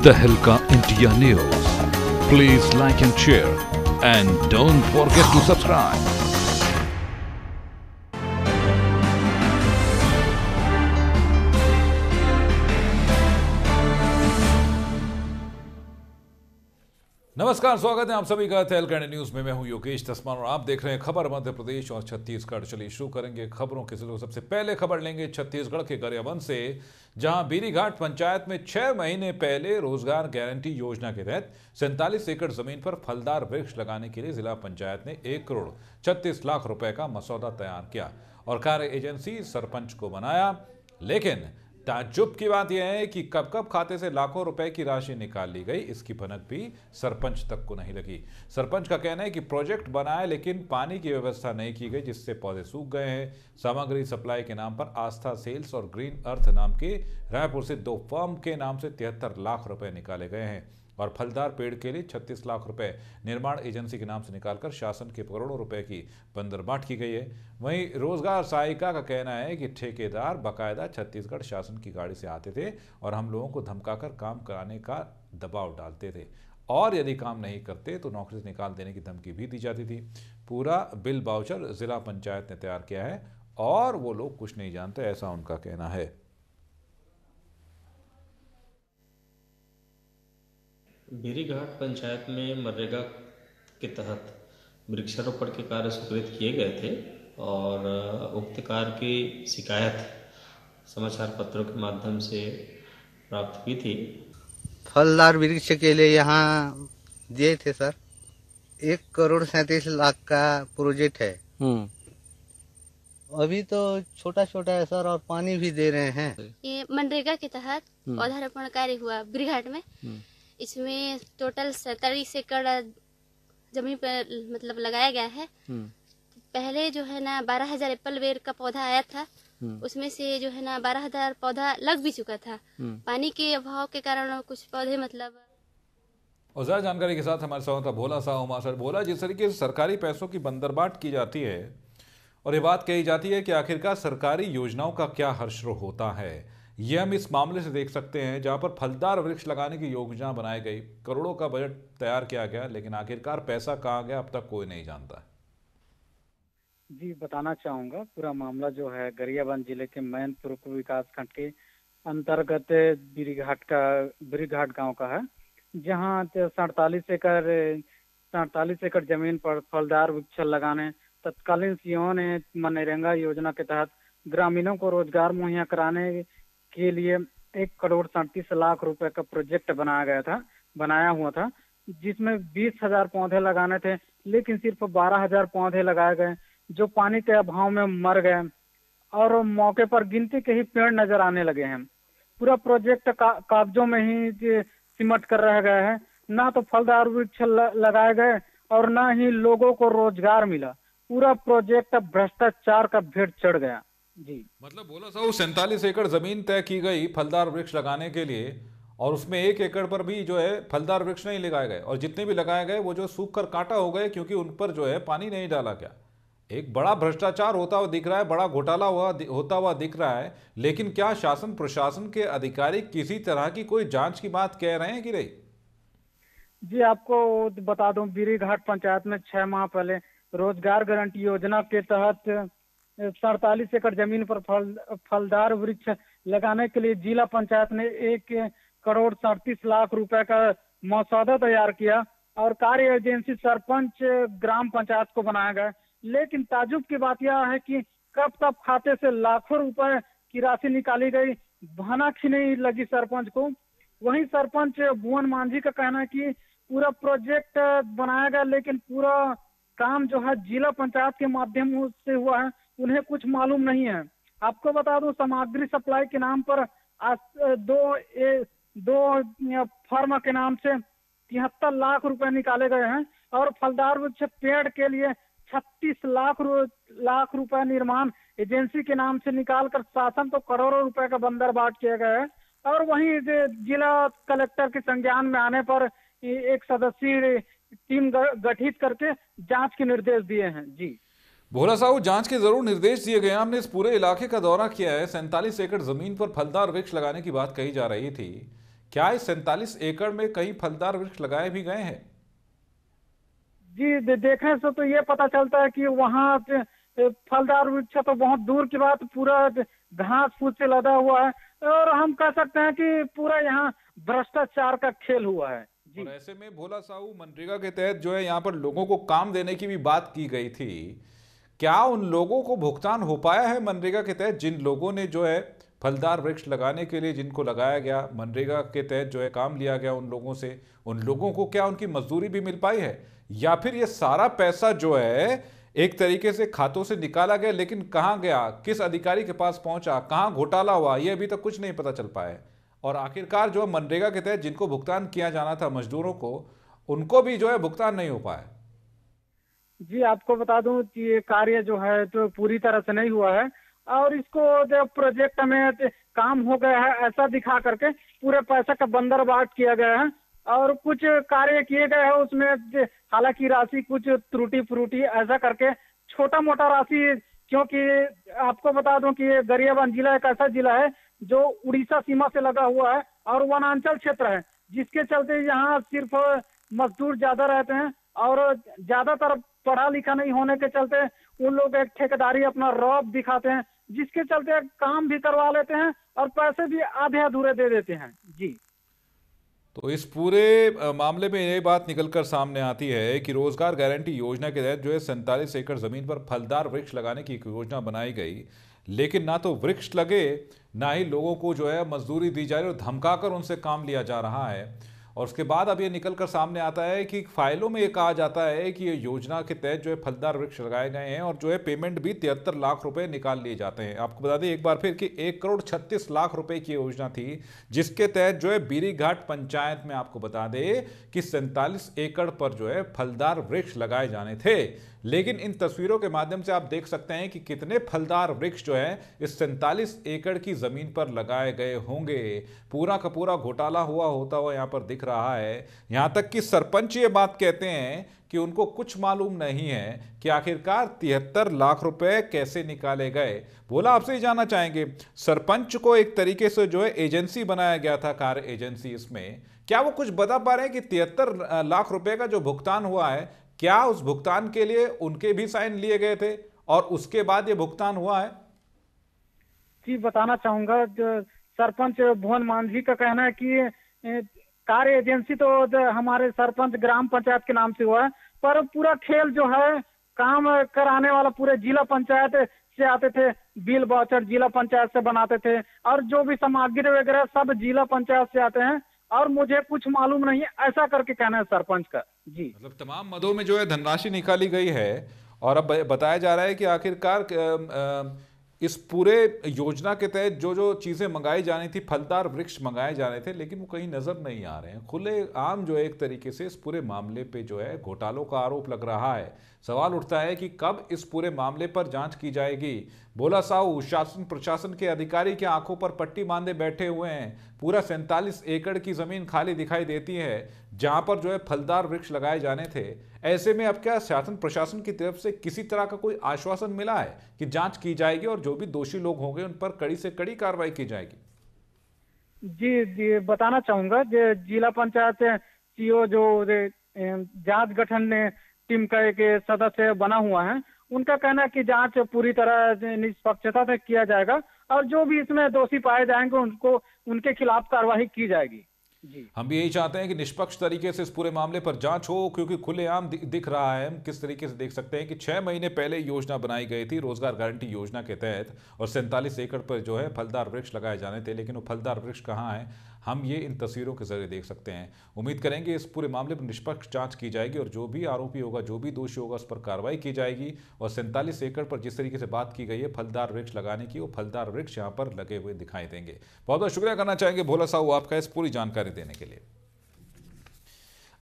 तहलका India news. Please like and share and don't forget to subscribe. नमस्कार, स्वागत है आप सभी का तहलका इंडिया न्यूज में। मैं हूं योगेश तस्मान और आप देख रहे हैं खबर मध्य प्रदेश और छत्तीसगढ़। चलिए शुरू करेंगे खबरों के सिलसिले। सबसे पहले खबर लेंगे छत्तीसगढ़ के गरियाबंद से, जहां बीरीघाट पंचायत में 6 महीने पहले रोजगार गारंटी योजना के तहत 47 एकड़ जमीन पर फलदार वृक्ष लगाने के लिए जिला पंचायत ने 1 करोड़ 36 लाख रुपए का मसौदा तैयार किया और कार्य एजेंसी सरपंच को बनाया। लेकिन ताज्जुब की बात यह है कि कब कब खाते से लाखों रुपए की राशि निकाल ली गई, इसकी भनक भी सरपंच तक को नहीं लगी। सरपंच का कहना है कि प्रोजेक्ट बनाया लेकिन पानी की व्यवस्था नहीं की गई, जिससे पौधे सूख गए हैं। सामग्री सप्लाई के नाम पर आस्था सेल्स और ग्रीन अर्थ नाम के रायपुर से 2 फर्म के नाम से 73 लाख रुपए निकाले गए हैं और फलदार पेड़ के लिए 36 लाख रुपए निर्माण एजेंसी के नाम से निकालकर शासन के करोड़ों रुपए की बंदरबाट की गई है। वहीं रोजगार सहायिका का कहना है कि ठेकेदार बाकायदा छत्तीसगढ़ शासन की गाड़ी से आते थे और हम लोगों को धमकाकर काम कराने का दबाव डालते थे और यदि काम नहीं करते तो नौकरी से निकाल देने की धमकी भी दी जाती थी। पूरा बिल वाउचर जिला पंचायत ने तैयार किया है और वो लोग कुछ नहीं जानते, ऐसा उनका कहना है। बीरीघाट पंचायत में मनरेगा के तहत वृक्षारोपण के कार्य स्वीकृत किए गए थे और उक्त कार्य की शिकायत समाचार पत्रों के माध्यम से प्राप्त हुई थी। फलदार वृक्ष के लिए यहाँ दिए थे सर, 1 करोड़ 37 लाख का प्रोजेक्ट है। अभी तो छोटा छोटा है सर और पानी भी दे रहे हैं। ये मनरेगा के तहत पौधारोपण कार्य हुआ बीरीघाट में। इसमें टोटल 47 एकड़ जमीन पर मतलब लगाया गया है। पहले जो है ना 12,000 एप्पल बेर का पौधा आया था, उसमें से जो है ना 12,000 पौधा लग भी चुका था। पानी के अभाव के कारण कुछ पौधे मतलब। और ज्यादा जानकारी के साथ हमारे संवाददाता भोला साहू मास्टर। भोला, जिस तरीके से सरकारी पैसों की बंदरबाट की जाती है और ये बात कही जाती है कि आखिरकार सरकारी योजनाओं का क्या हश्र होता है, यह हम इस मामले से देख सकते हैं, जहां पर फलदार वृक्ष लगाने की योजना बनाई गई, करोड़ों का बजट तैयार किया गया, लेकिन आखिरकार पैसा कहां गया अब तक कोई नहीं जानता। जी बताना चाहूंगा, पूरा मामला जो है गरियाबंद जिले के मैनपुर विकास खंड के अंतर्गत बीरीघाट गांव का है, जहां 47 एकड़ जमीन पर फलदार वृक्ष लगाने तत्कालीन सीओ ने मनरेगा योजना के तहत ग्रामीणों को रोजगार मुहैया कराने के लिए 1 करोड़ 37 लाख रुपए का प्रोजेक्ट बनाया हुआ था, जिसमें 20,000 पौधे लगाने थे, लेकिन सिर्फ 12,000 पौधे लगाए गए, जो पानी के अभाव में मर गए और मौके पर गिनती के ही पेड़ नजर आने लगे हैं। पूरा प्रोजेक्ट कागजों में ही सिमट कर रह गए हैं। ना तो फलदार वृक्ष लगाए गए और ना ही लोगों को रोजगार मिला। पूरा प्रोजेक्ट भ्रष्टाचार का भेंट चढ़ गया। जी मतलब बोला साहब, 47 एकड़ जमीन तय की गई फलदार वृक्ष लगाने के लिए और उसमें 1 एकड़ पर भी जो है फलदार वृक्ष नहीं लगाए गए और जितने भी लगाए गए वो जो सूख कर कांटा हो गए क्योंकि उन पर जो है पानी नहीं डाला गया। एक बड़ा भ्रष्टाचार होता हुआ दिख रहा है, बड़ा घोटाला होता हुआ दिख रहा है, लेकिन क्या शासन प्रशासन के अधिकारी किसी तरह की कोई जांच की बात कह रहे हैं कि नहीं? जी आपको बता दूं, बीरीघाट पंचायत में 6 माह पहले रोजगार गारंटी योजना के तहत 47 एकड़ जमीन पर फलदार वृक्ष लगाने के लिए जिला पंचायत ने 1 करोड़ 37 लाख रुपए का मसौदा तैयार किया और कार्य एजेंसी सरपंच ग्राम पंचायत को बनाया गया। लेकिन ताजुब की बात यह है कि कब कब खाते से लाखों रुपए की राशि निकाली गई, भनक ही नहीं लगी सरपंच को। वहीं सरपंच भुवन मांझी का कहना है कि पूरा प्रोजेक्ट बनाया गया, लेकिन पूरा काम जो है जिला पंचायत के माध्यम से हुआ है, उन्हें कुछ मालूम नहीं है। आपको बता दूं, सामग्री सप्लाई के नाम पर दो फर्म के नाम से 73 लाख रुपए निकाले गए हैं और फलदार वृक्ष पेड़ के लिए 36 लाख रुपए निर्माण एजेंसी के नाम से निकालकर शासन तो करोड़ों रुपए का बंदरबाट किया गया है। और वहीं जिला कलेक्टर के संज्ञान में आने पर एक सदस्यीय टीम गठित करके जांच के निर्देश दिए हैं। जी भोला साहू, जांच के जरूर निर्देश दिए गए। हमने इस पूरे इलाके का दौरा किया है। 47 एकड़ जमीन पर फलदार वृक्ष लगाने की बात कही जा रही थी। क्या इस 47 एकड़ में कहीं फलदार वृक्ष लगाए भी गए हैं? जी देखने से तो ये पता चलता है कि वहाँ पे फलदार वृक्ष तो बहुत दूर की बात, पूरा घास फूस से लदा हुआ है और हम कह सकते हैं कि पूरा यहाँ भ्रष्टाचार का खेल हुआ है। जी। और ऐसे में भोला साहू, मनरेगा के तहत जो है यहाँ पर लोगों को काम देने की भी बात की गई थी, क्या उन लोगों को भुगतान हो पाया है मनरेगा के तहत? जिन लोगों ने जो है फलदार वृक्ष लगाने के लिए जिनको लगाया गया, मनरेगा के तहत जो है काम लिया गया उन लोगों से, उन लोगों को क्या उनकी मजदूरी भी मिल पाई है, या फिर ये सारा पैसा जो है एक तरीके से खातों से निकाला गया लेकिन कहां गया, किस अधिकारी के पास पहुंचा, कहां घोटाला हुआ, ये अभी तक कुछ नहीं पता चल पाया है। और आखिरकार जो मनरेगा के तहत जिनको भुगतान किया जाना था मजदूरों को, उनको भी जो है भुगतान नहीं हो पाया। जी आपको बता दूं कि ये कार्य जो है तो पूरी तरह से नहीं हुआ है और इसको जो प्रोजेक्ट में काम हो गया है ऐसा दिखा करके पूरे पैसे का बंदरबाट किया गया है और कुछ कार्य किए गए हैं उसमें हालांकि राशि कुछ त्रुटि फ्रूटी ऐसा करके छोटा मोटा राशि, क्योंकि आपको बता दूं कि ये गरियाबंद जिला एक ऐसा जिला है जो उड़ीसा सीमा से लगा हुआ है और वनांचल क्षेत्र है, जिसके चलते यहाँ सिर्फ मजदूर ज्यादा रहते हैं और ज्यादातर पढ़ा लिखा नहीं होने के चलते उन लोग एक ठेकेदारी अपना रौब दिखाते हैं, जिसके चलते काम भी करवा लेते हैं और पैसे भी आधे अधूरे दे देते हैं। जी। तो इस पूरे मामले में ये बात निकलकर सामने आती है कि रोजगार गारंटी योजना के तहत जो है 47 एकड़ जमीन पर फलदार वृक्ष लगाने की एक योजना बनाई गई, लेकिन ना तो वृक्ष लगे, ना ही लोगों को जो है मजदूरी दी जा रही और धमकाकर उनसे काम लिया जा रहा है। और उसके बाद अब ये निकलकर सामने आता है कि फाइलों में ये कहा जाता है कि ये योजना के तहत जो है फलदार वृक्ष लगाए गए हैं और जो है पेमेंट भी 73 लाख रुपए निकाल लिए जाते हैं। आपको बता दें एक बार फिर कि 1 करोड़ 36 लाख रुपए की योजना थी, जिसके तहत जो है बीरीघाट पंचायत में आपको बता दें कि 47 एकड़ पर जो है फलदार वृक्ष लगाए जाने थे। लेकिन इन तस्वीरों के माध्यम से आप देख सकते हैं कि कितने फलदार वृक्ष जो है इस 47 एकड़ की जमीन पर लगाए गए होंगे। पूरा का पूरा घोटाला होता हुआ यहाँ पर दिख रहा है। यहाँ तक कि सरपंच ये बात कहते हैं कि उनको कुछ मालूम नहीं है कि आखिरकार 73 लाख रुपए कैसे निकाले गए। बोला आपसे ही जानना चाहेंगे, सरपंच को एक तरीके से जो है एजेंसी बनाया गया था, कार्य एजेंसी, इसमें क्या वो कुछ बता पा रहे हैं कि 73 लाख रुपए का जो भुगतान हुआ है, क्या उस भुगतान के लिए उनके भी साइन लिए गए थे और उसके बाद ये भुगतान हुआ है? जी बताना चाहूंगा, सरपंच भुवन मांझी का कहना है कि कार्य एजेंसी तो हमारे सरपंच ग्राम पंचायत के नाम से हुआ है, पर पूरा खेल जो है काम कराने वाला पूरे जिला पंचायत से आते थे, बिल वाउचर जिला पंचायत से बनाते थे और जो भी सामग्री वगैरह सब जिला पंचायत से आते हैं और मुझे कुछ मालूम नहीं है, ऐसा करके कहना है सरपंच का। जी मतलब तमाम मदों में जो है धनराशि निकाली गई है और अब बताया जा रहा है कि आखिरकार इस पूरे योजना के तहत जो जो चीजें मंगाई जानी थी, फलदार वृक्ष मंगाए जाने थे, लेकिन वो कहीं नजर नहीं आ रहे हैं। खुले आम जो है एक तरीके से इस पूरे मामले पे जो है घोटालों का आरोप लग रहा है। सवाल उठता है कि कब इस पूरे मामले पर जांच की जाएगी। भोला साहू, शासन प्रशासन के अधिकारी के आंखों पर पट्टी बांधे बैठे हुए हैं। पूरा 47 एकड़ की जमीन खाली दिखाई देती है जहां पर जो है फलदार वृक्ष लगाए जाने थे। ऐसे में अब क्या शासन प्रशासन की तरफ से किसी तरह का कोई आश्वासन मिला है कि जांच की जाएगी और जो भी दोषी लोग होंगे उन पर कड़ी से कड़ी कार्रवाई की जाएगी? जी बताना चाहूंगा, जिला पंचायत सीओ जो जांच गठन टीम का एक सदस्य बना हुआ है, उनका कहना है कि जांच पूरी तरह निष्पक्षता से किया जाएगा और जो भी इसमें दोषी पाए जाएंगे उनको उनके खिलाफ कार्रवाई की जाएगी। जी हम भी यही चाहते हैं कि निष्पक्ष तरीके से इस पूरे मामले पर जांच हो, क्योंकि खुलेआम दिख रहा है। हम किस तरीके से देख सकते हैं कि 6 महीने पहले योजना बनाई गई थी रोजगार गारंटी योजना के तहत और 47 एकड़ पर जो है फलदार वृक्ष लगाए जाने थे, लेकिन वो फलदार वृक्ष कहाँ है हम ये इन तस्वीरों के जरिए देख सकते हैं। उम्मीद करेंगे इस पूरे मामले पर निष्पक्ष जांच की जाएगी और जो भी आरोपी होगा, जो भी दोषी होगा, उस पर कार्रवाई की जाएगी। और 47 एकड़ पर जिस तरीके से बात की गई है फलदार वृक्ष लगाने की, वो फलदार वृक्ष यहाँ पर लगे हुए दिखाई देंगे। बहुत बहुत शुक्रिया करना चाहेंगे भोला साहू आपका इस पूरी जानकारी देने के लिए।